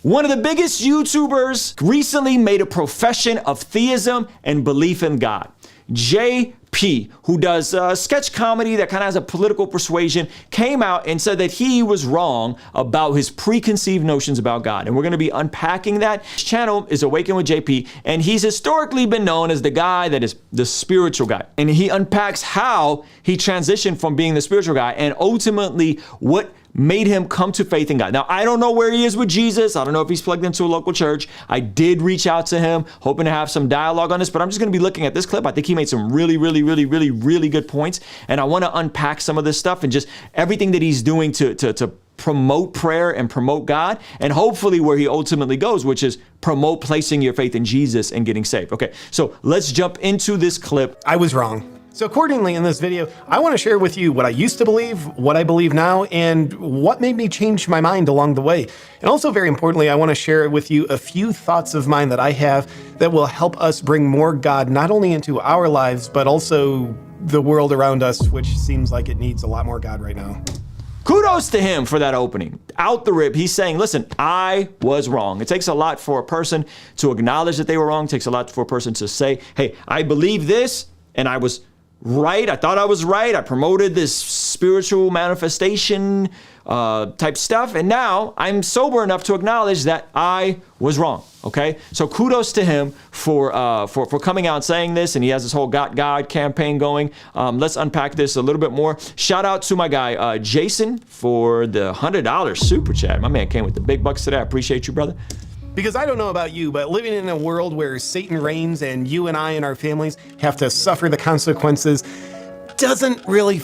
One of the biggest YouTubers recently made a profession of theism and belief in God. JP, who does sketch comedy that kind of has a political persuasion, came out and said that he was wrong about his preconceived notions about God. And we're going to be unpacking that. His channel is Awaken with JP, and he's historically been known as the guy that is the spiritual guy. And he unpacks how he transitioned from being the spiritual guy and ultimately what made him come to faith in God. Now, I don't know where he is with Jesus. I don't know if he's plugged into a local church. I did reach out to him, hoping to have some dialogue on this, but I'm just going to be looking at this clip. I think he made some really good points, and I want to unpack some of this stuff and just everything that he's doing to promote prayer and promote God, and hopefully where he ultimately goes, which is promote placing your faith in Jesus and getting saved. Okay, so let's jump into this clip. I was wrong. So accordingly, in this video, I want to share with you what I used to believe, what I believe now, and what made me change my mind along the way. And also, very importantly, I want to share with you a few thoughts of mine that I have that will help us bring more God not only into our lives, but also the world around us, which seems like it needs a lot more God right now. Kudos to him for that opening. Out the rip, he's saying, listen, I was wrong. It takes a lot for a person to acknowledge that they were wrong. It takes a lot for a person to say, hey, I believe this, and I was right. I thought I was right. I promoted this spiritual manifestation type stuff. And now I'm sober enough to acknowledge that I was wrong. Okay. So kudos to him for coming out and saying this. And he has this whole Got God campaign going. Let's unpack this a little bit more. Shout out to my guy, Jason, for the $100 super chat. My man came with the big bucks today. I appreciate you, brother. Because I don't know about you, but living in a world where Satan reigns and you and I and our families have to suffer the consequences doesn't really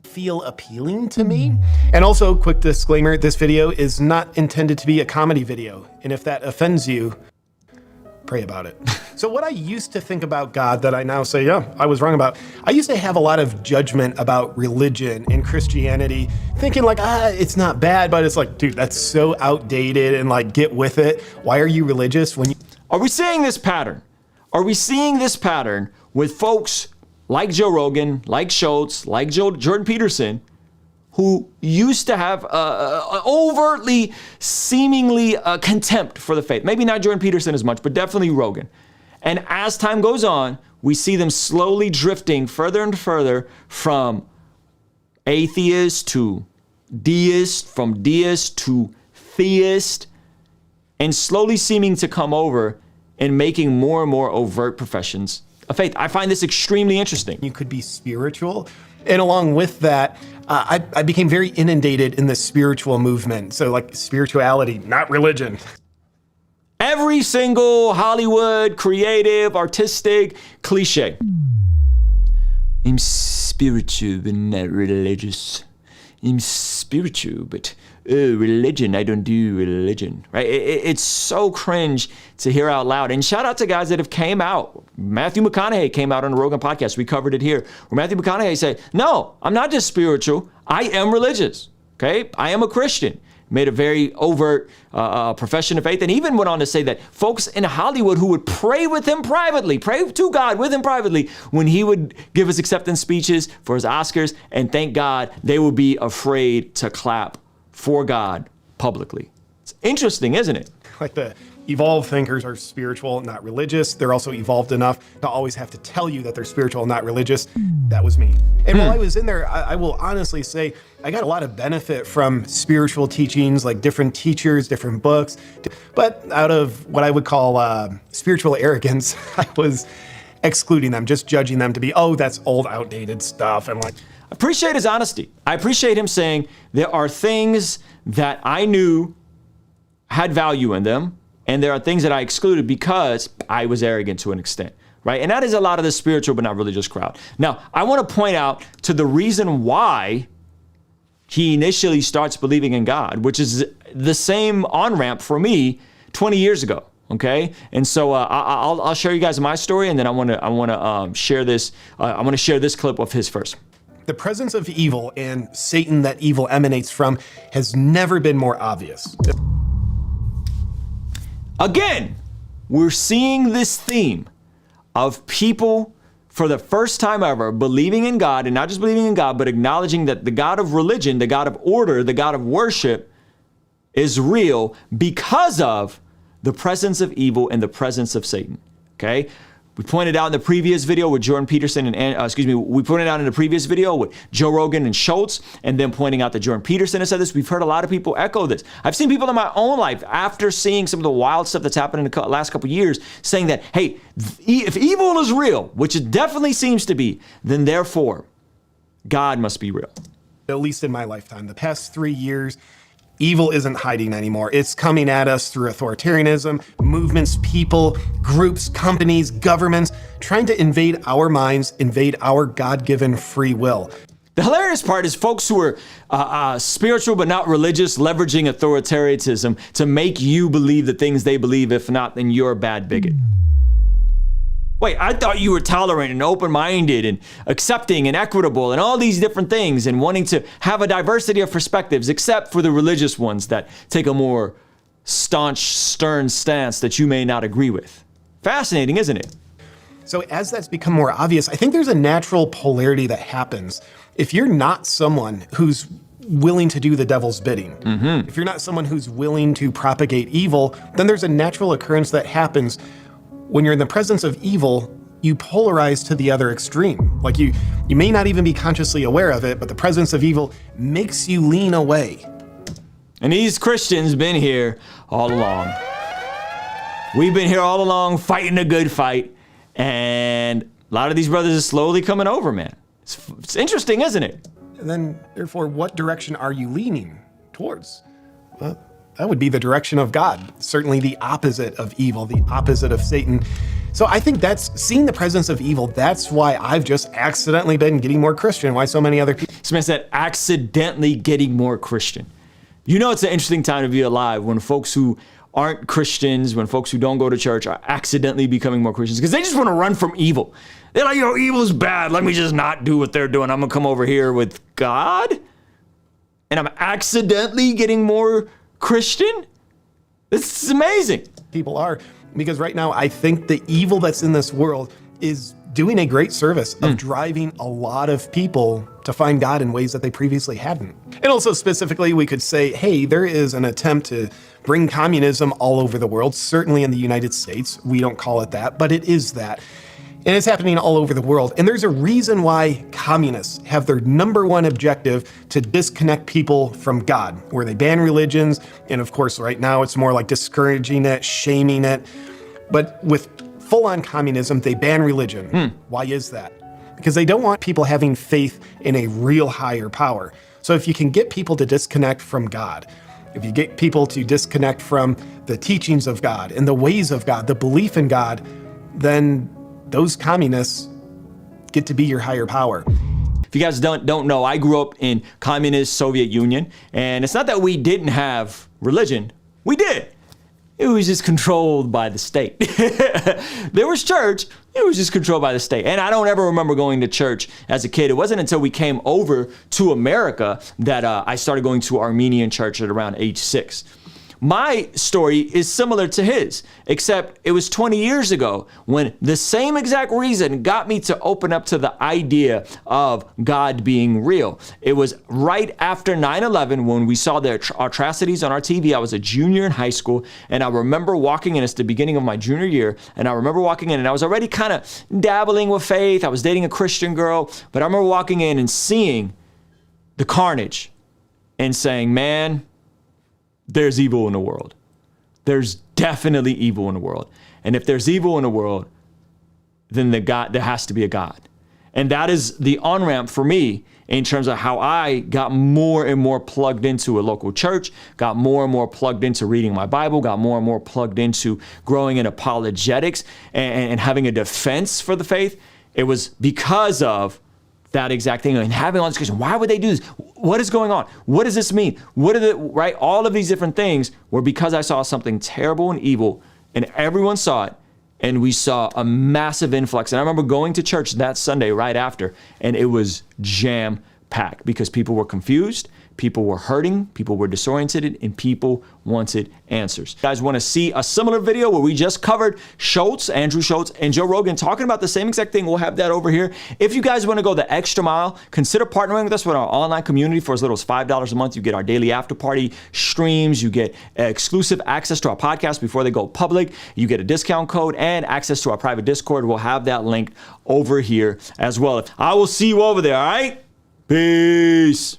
feel appealing to me. And also, quick disclaimer, this video is not intended to be a comedy video. And if that offends you, pray about it. So what I used to think about God that I now say, yeah, I was wrong about, I used to have a lot of judgment about religion and Christianity, thinking like, it's not bad, but it's like, dude, that's so outdated and like, get with it. Why are you religious when you... Are we seeing this pattern? Are we seeing this pattern with folks like Joe Rogan, like Schultz, like Jordan Peterson, who used to have overtly, seemingly contempt for the faith? Maybe not Jordan Peterson as much, but definitely Rogan. And as time goes on, we see them slowly drifting further and further from atheist to deist, from deist to theist, and slowly seeming to come over and making more and more overt professions of faith. I find this extremely interesting. You could be spiritual. And along with that, I became very inundated in the spiritual movement. So like spirituality, not religion. Every single Hollywood, creative, artistic cliche. I'm spiritual, but not religious. I'm spiritual, but religion, I don't do religion, right? It's so cringe to hear out loud. And shout out to guys that have came out. Matthew McConaughey came out on the Rogan podcast. We covered it here. Where Matthew McConaughey said, no, I'm not just spiritual. I am religious, okay? I am a Christian. Made a very overt profession of faith, and even went on to say that folks in Hollywood who would pray with him privately, pray to God with him privately, when he would give his acceptance speeches for his Oscars and thank God, they would be afraid to clap for God publicly. It's interesting, isn't it? Like the evolved thinkers are spiritual, not religious. They're also evolved enough to always have to tell you that they're spiritual, not religious. That was me. And while I was in there, I will honestly say I got a lot of benefit from spiritual teachings, like different teachers, different books. But out of what I would call spiritual arrogance, I was excluding them, just judging them to be, oh, that's old, outdated stuff. And like, I appreciate his honesty. I appreciate him saying there are things that I knew had value in them, and there are things that I excluded because I was arrogant to an extent, right? And that is a lot of the spiritual but not religious crowd. Now, I want to point out to the reason why he initially starts believing in God, which is the same on-ramp for me 20 years ago, okay? And so I'll share you guys my story, and then I want to share this. I want to share this clip of his first. The presence of evil and Satan that evil emanates from has never been more obvious. Again, we're seeing this theme of people for the first time ever believing in God, and not just believing in God, but acknowledging that the God of religion, the God of order, the God of worship is real because of the presence of evil and the presence of Satan. Okay? We pointed out in the previous video with Jordan Peterson we pointed out in the previous video with Joe Rogan and Schultz, and then pointing out that Jordan Peterson has said this. We've heard a lot of people echo this. I've seen people in my own life, after seeing some of the wild stuff that's happened in the last couple of years, saying that, hey, if evil is real, which it definitely seems to be, then therefore, God must be real. At least in my lifetime, the past 3 years, evil isn't hiding anymore. It's coming at us through authoritarianism, movements, people, groups, companies, governments, trying to invade our minds, invade our God-given free will. The hilarious part is folks who are spiritual but not religious, leveraging authoritarianism to make you believe the things they believe. If not, then you're a bad bigot. Wait, I thought you were tolerant and open-minded and accepting and equitable and all these different things and wanting to have a diversity of perspectives, except for the religious ones that take a more staunch, stern stance that you may not agree with. Fascinating, isn't it? So as that's become more obvious, I think there's a natural polarity that happens. If you're not someone who's willing to do the devil's bidding, if you're not someone who's willing to propagate evil, then there's a natural occurrence that happens. When you're in the presence of evil, you polarize to the other extreme. Like you may not even be consciously aware of it, but the presence of evil makes you lean away. And these Christians been here all along. We've been here all along fighting a good fight. And a lot of these brothers are slowly coming over, man. It's interesting, isn't it? And then, therefore, what direction are you leaning towards? Well, that would be the direction of God. Certainly the opposite of evil, the opposite of Satan. So I think that's seeing the presence of evil. That's why I've just accidentally been getting more Christian. Why so many other people. This man said accidentally getting more Christian. You know, it's an interesting time to be alive when folks who aren't Christians, when folks who don't go to church are accidentally becoming more Christians because they just want to run from evil. They're like, yo, evil's bad. Let me just not do what they're doing. I'm going to come over here with God. And I'm accidentally getting more Christian? This is amazing. People are, because right now I think the evil that's in this world is doing a great service of driving a lot of people to find God in ways that they previously hadn't. And also specifically, we could say, hey, there is an attempt to bring communism all over the world, certainly in the United States. We don't call it that, but it is that. And it's happening all over the world. And there's a reason why communists have their #1 objective to disconnect people from God, where they ban religions. And of course, right now it's more like discouraging it, shaming it. But with full-on communism, they ban religion. Why is that? Because they don't want people having faith in a real higher power. So if you can get people to disconnect from God, if you get people to disconnect from the teachings of God and the ways of God, the belief in God, then those communists get to be your higher power. If you guys don't know, I grew up in communist Soviet Union, and it's not that we didn't have religion. We did. It was just controlled by the state. There was church, it was just controlled by the state. And I don't ever remember going to church as a kid. It wasn't until we came over to America that I started going to Armenian church at around age 6. My story is similar to his, except it was 20 years ago when the same exact reason got me to open up to the idea of God being real. It was right after 9/11 when we saw the atrocities on our TV. I was a junior in high school, and I remember walking in. It's the beginning of my junior year, and I remember walking in, and I was already kind of dabbling with faith. I was dating a Christian girl, but I remember walking in and seeing the carnage and saying, man, there's evil in the world. There's definitely evil in the world. And if there's evil in the world, then there has to be a God. And that is the on-ramp for me in terms of how I got more and more plugged into a local church, got more and more plugged into reading my Bible, got more and more plugged into growing in apologetics and having a defense for the faith. It was because of that exact thing and having all this discussion. Why would they do this? What is going on? What does this mean? Right? All of these different things were because I saw something terrible and evil, and everyone saw it, and we saw a massive influx. And I remember going to church that Sunday right after, and it was jam-packed because people were confused. People were hurting, people were disoriented, and people wanted answers. You guys want to see a similar video where we just covered Andrew Schultz, and Joe Rogan talking about the same exact thing? We'll have that over here. If you guys want to go the extra mile, consider partnering with us with our online community. For as little as $5 a month, you get our daily after party streams, you get exclusive access to our podcast before they go public, you get a discount code and access to our private Discord. We'll have that linked over here as well. I will see you over there, all right? Peace.